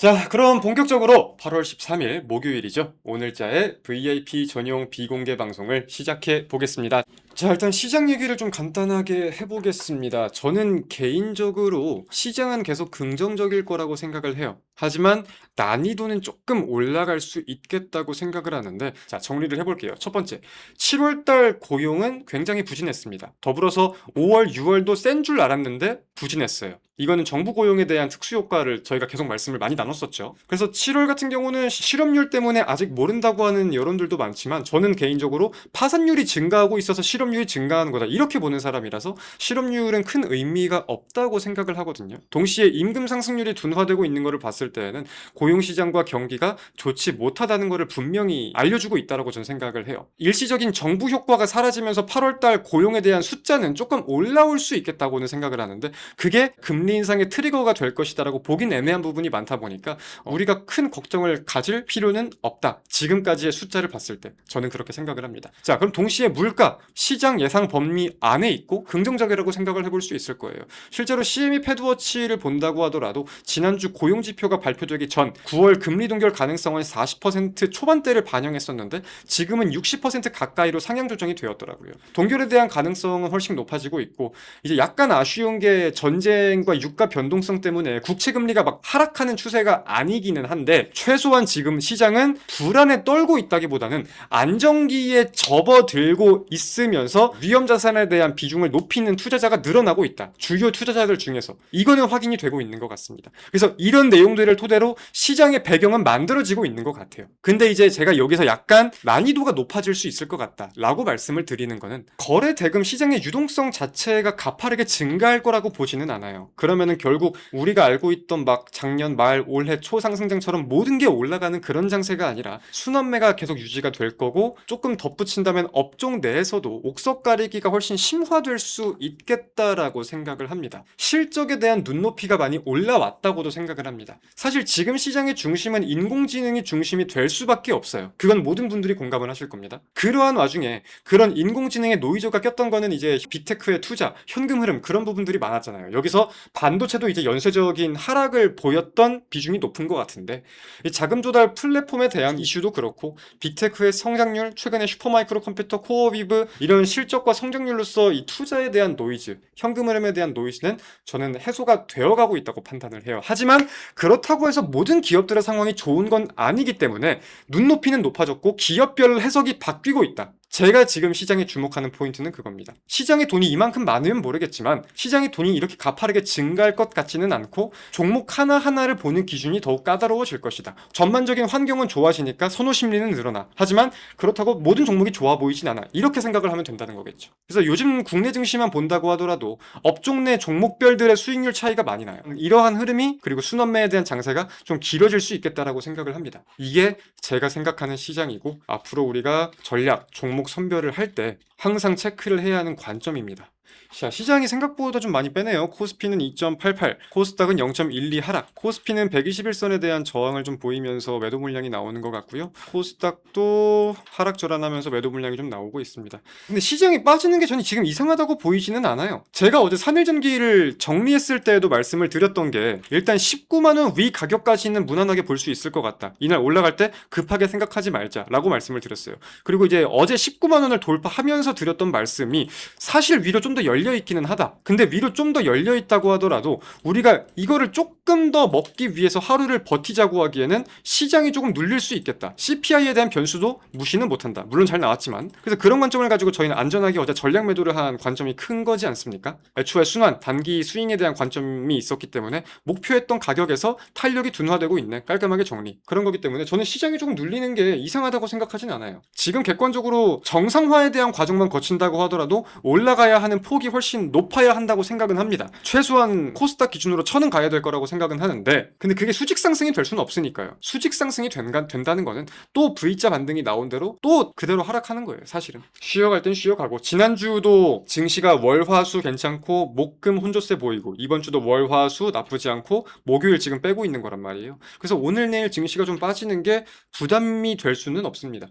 자, 그럼 본격적으로 8월 13일 목요일이죠. 오늘자의 VIP 전용 비공개 방송을 시작해 보겠습니다. 자, 일단 시장 얘기를 좀 간단하게 해보겠습니다. 저는 개인적으로 시장은 계속 긍정적일 거라고 생각을 해요. 하지만 난이도는 조금 올라갈 수 있겠다고 생각을 하는데, 자, 정리를 해볼게요. 첫 번째, 7월달 고용은 굉장히 부진했습니다. 더불어서 5월, 6월도 센 줄 알았는데 부진했어요. 이거는 정부 고용에 대한 특수 효과를 저희가 계속 말씀을 많이 나눴었죠. 그래서 7월 같은 경우는 실업률 때문에 아직 모른다고 하는 여론들도 많지만, 저는 개인적으로 파산율이 증가하고 있어서 실업률이 증가하는 거다, 이렇게 보는 사람이라서 실업률은 큰 의미가 없다고 생각을 하거든요. 동시에 임금 상승률이 둔화되고 있는 것을 봤을 때에는 고용시장과 경기가 좋지 못하다는 것을 분명히 알려주고 있다고 저는 생각을 해요. 일시적인 정부 효과가 사라지면서 8월달 고용에 대한 숫자는 조금 올라올 수 있겠다고는 생각을 하는데, 그게 금리 인상의 트리거가 될 것이다라고 보긴 애매한 부분이 많다 보니까 우리가 큰 걱정을 가질 필요는 없다, 지금까지의 숫자를 봤을 때 저는 그렇게 생각을 합니다. 자, 그럼 동시에 물가 시장 예상 범위 안에 있고 긍정적이라고 생각을 해볼 수 있을 거예요. 실제로 CME 패드워치를 본다고 하더라도 지난주 고용지표가 발표되기 전 9월 금리 동결 가능성은 40% 초반대를 반영했었는데 지금은 60% 가까이로 상향 조정이 되었더라고요. 동결에 대한 가능성은 훨씬 높아지고 있고, 이제 약간 아쉬운 게 전쟁과 유가 변동성 때문에 국채 금리가 막 하락하는 추세가 아니기는 한데, 최소한 지금 시장은 불안에 떨고 있다기보다는 안정기에 접어들고 있으면서 위험 자산에 대한 비중을 높이는 투자자가 늘어나고 있다, 주요 투자자들 중에서. 이거는 확인이 되고 있는 것 같습니다. 그래서 이런 내용들을 토대로 시장의 배경은 만들어지고 있는 것 같아요. 근데 이제 제가 여기서 약간 난이도가 높아질 수 있을 것 같다 라고 말씀을 드리는 거는, 거래 대금 시장의 유동성 자체가 가파르게 증가할 거라고 보지는 않아요. 그러면은 결국 우리가 알고 있던 막 작년 말 올해 초 상승장처럼 모든 게 올라가는 그런 장세가 아니라 순환매가 계속 유지가 될 거고, 조금 덧붙인다면 업종 내에서도 옥석 가리기가 훨씬 심화될 수 있겠다라고 생각을 합니다. 실적에 대한 눈높이가 많이 올라왔다고도 생각을 합니다. 사실 지금 시장의 중심은 인공지능이 중심이 될 수밖에 없어요. 그건 모든 분들이 공감을 하실 겁니다. 그러한 와중에 그런 인공지능의 노이즈가 꼈던 거는 이제 빅테크의 투자, 현금 흐름, 그런 부분들이 많았잖아요. 여기서 반도체도 이제 연쇄적인 하락을 보였던 비중이 높은 것 같은데, 이 자금 조달 플랫폼에 대한 이슈도 그렇고, 빅테크의 성장률, 최근에 슈퍼마이크로 컴퓨터, 코어비브, 이런 실적과 성장률로서 이 투자에 대한 노이즈, 현금 흐름에 대한 노이즈는 저는 해소가 되어가고 있다고 판단을 해요. 하지만 그렇다고 해서 모든 기업들의 상황이 좋은 건 아니기 때문에 눈높이는 높아졌고 기업별 해석이 바뀌고 있다. 제가 지금 시장에 주목하는 포인트는 그겁니다. 시장에 돈이 이만큼 많으면 모르겠지만 시장의 돈이 이렇게 가파르게 증가할 것 같지는 않고, 종목 하나하나를 보는 기준이 더욱 까다로워질 것이다. 전반적인 환경은 좋아지니까 선호 심리는 늘어나. 하지만 그렇다고 모든 종목이 좋아 보이진 않아, 이렇게 생각을 하면 된다는 거겠죠. 그래서 요즘 국내 증시만 본다고 하더라도 업종 내 종목별들의 수익률 차이가 많이 나요. 이러한 흐름이, 그리고 순환매에 대한 장세가 좀 길어질 수 있겠다라고 생각을 합니다. 이게 제가 생각하는 시장이고, 앞으로 우리가 전략, 종목 선별을 할 때 항상 체크를 해야 하는 관점입니다. 자, 시장이 생각보다 좀 많이 빼네요. 코스피는 2.88, 코스닥은 0.12 하락, 코스피는 121선에 대한 저항을 좀 보이면서 매도 물량이 나오는 것 같고요. 코스닥도 하락 절하하면서 매도 물량이 좀 나오고 있습니다. 근데 시장이 빠지는 게 저는 지금 이상하다고 보이지는 않아요. 제가 어제 산일전기를 정리했을 때에도 말씀을 드렸던 게, 일단 19만원 위 가격까지는 무난하게 볼 수 있을 것 같다, 이날 올라갈 때 급하게 생각하지 말자 라고 말씀을 드렸어요. 그리고 이제 어제 19만원을 돌파하면서 드렸던 말씀이, 사실 위로 좀 더 열려 있기는 하다. 근데 위로 좀 더 열려 있다고 하더라도 우리가 이거를 조금 더 먹기 위해서 하루를 버티자고 하기에는 시장이 조금 눌릴 수 있겠다. CPI에 대한 변수도 무시는 못한다. 물론 잘 나왔지만. 그래서 그런 관점을 가지고 저희는 안전하게 어제 전략 매도를 한 관점이 큰 거지 않습니까? 애초에 순환, 단기 스윙에 대한 관점이 있었기 때문에 목표했던 가격에서 탄력이 둔화되고 있네, 깔끔하게 정리. 그런 거기 때문에 저는 시장이 조금 눌리는 게 이상하다고 생각하진 않아요. 지금 객관적으로 정상화에 대한 과정만 거친다고 하더라도 올라가야 하는 폭이 훨씬 높아야 한다고 생각은 합니다. 최소한 코스닥 기준으로 1000은 가야 될 거라고 생각은 하는데, 근데 그게 수직 상승이 될 수는 없으니까요. 수직 상승이 된다는 거는 또 V자 반등이 나온 대로 또 그대로 하락하는 거예요, 사실은. 쉬어갈 땐 쉬어가고, 지난주도 증시가 월화수 괜찮고 목금 혼조세 보이고, 이번 주도 월화수 나쁘지 않고 목요일 지금 빼고 있는 거란 말이에요. 그래서 오늘 내일 증시가 좀 빠지는 게 부담이 될 수는 없습니다.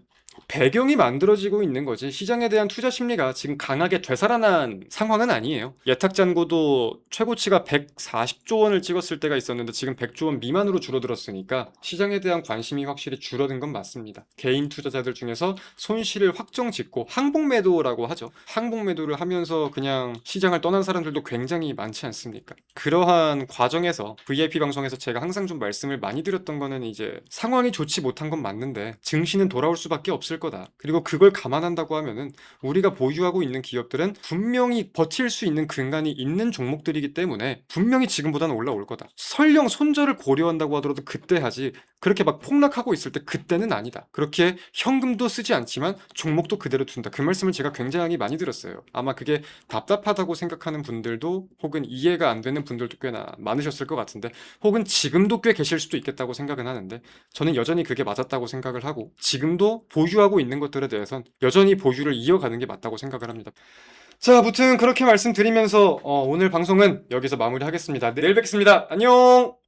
배경이 만들어지고 있는 거지, 시장에 대한 투자 심리가 지금 강하게 되살아난 상황은 아니에요. 예탁잔고도 최고치가 140조 원을 찍었을 때가 있었는데 지금 100조 원 미만으로 줄어들었으니까 시장에 대한 관심이 확실히 줄어든 건 맞습니다. 개인 투자자들 중에서 손실을 확정 짓고 항복 매도라고 하죠. 항복 매도를 하면서 그냥 시장을 떠난 사람들도 굉장히 많지 않습니까? 그러한 과정에서 VIP 방송에서 제가 항상 좀 말씀을 많이 드렸던 거는 이제 상황이 좋지 못한 건 맞는데 증시는 돌아올 수밖에 없을 거다. 그리고 그걸 감안한다고 하면은 우리가 보유하고 있는 기업들은 분명히 버틸 수 있는 근간이 있는 종목들이기 때문에 분명히 지금보다는 올라올 거다. 설령 손절을 고려한다고 하더라도 그때 하지, 그렇게 막 폭락하고 있을 때 그때는 아니다. 그렇게 현금도 쓰지 않지만 종목도 그대로 둔다. 그 말씀을 제가 굉장히 많이 들었어요. 아마 그게 답답하다고 생각하는 분들도 혹은 이해가 안 되는 분들도 꽤나 많으셨을 것 같은데, 혹은 지금도 꽤 계실 수도 있겠다고 생각은 하는데, 저는 여전히 그게 맞았다고 생각을 하고 지금도 보유하고 있는 것들에 대해선 여전히 보유를 이어가는 게 맞다고 생각을 합니다. 자, 아무튼 그렇게 말씀드리면서 오늘 방송은 여기서 마무리하겠습니다. 내일 뵙겠습니다. 안녕!